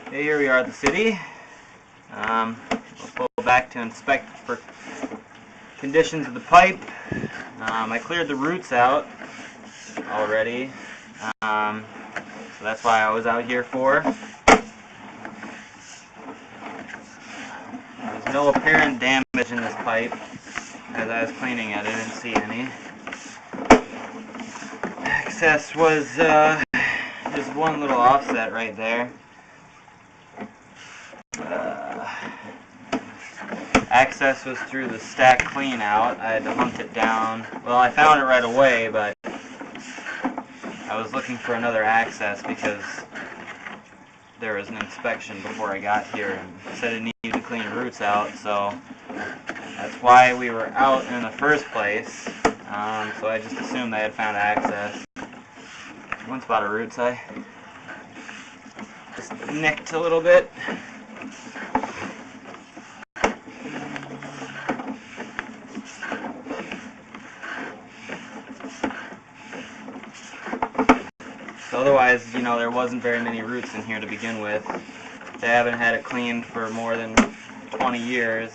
Okay, here we are at the city. We'll pull back to inspect for conditions of the pipe. I cleared the roots out already, so that's why I was out here for. There's no apparent damage in this pipe. As I was cleaning it, I didn't see any. Access was just one little offset right there. Access was through the stack clean out. I had to hunt it down. Well, I found it right away, but I was looking for another access because there was an inspection before I got here and said it needed to clean roots out, so that's why we were out in the first place. So I just assumed they had found access. One spot of roots I just nicked a little bit. So otherwise, you know, there wasn't very many roots in here to begin with. They haven't had it cleaned for more than 20 years.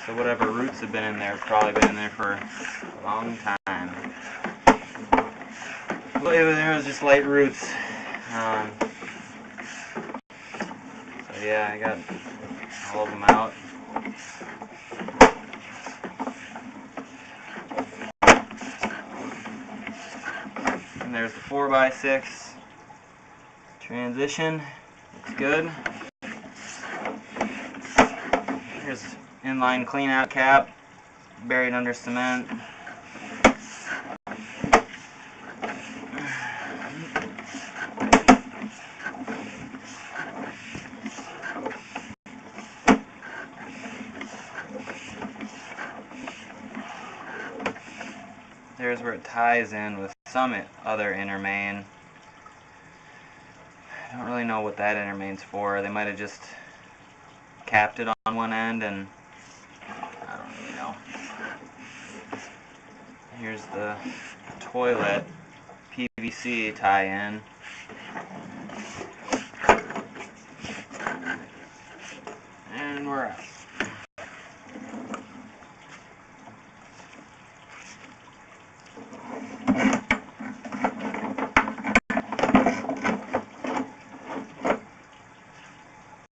So whatever roots have been in there have probably been in there for a long time. But there was just light roots. So yeah, I got all of them out. And there's the 4x6 transition. Looks good. Here's inline clean out cap buried under cement. There's where it ties in with some other inner main. I don't really know what that inner main's for. They might have just capped it on one end, and I don't really know. Here's the toilet PVC tie-in. And we're out.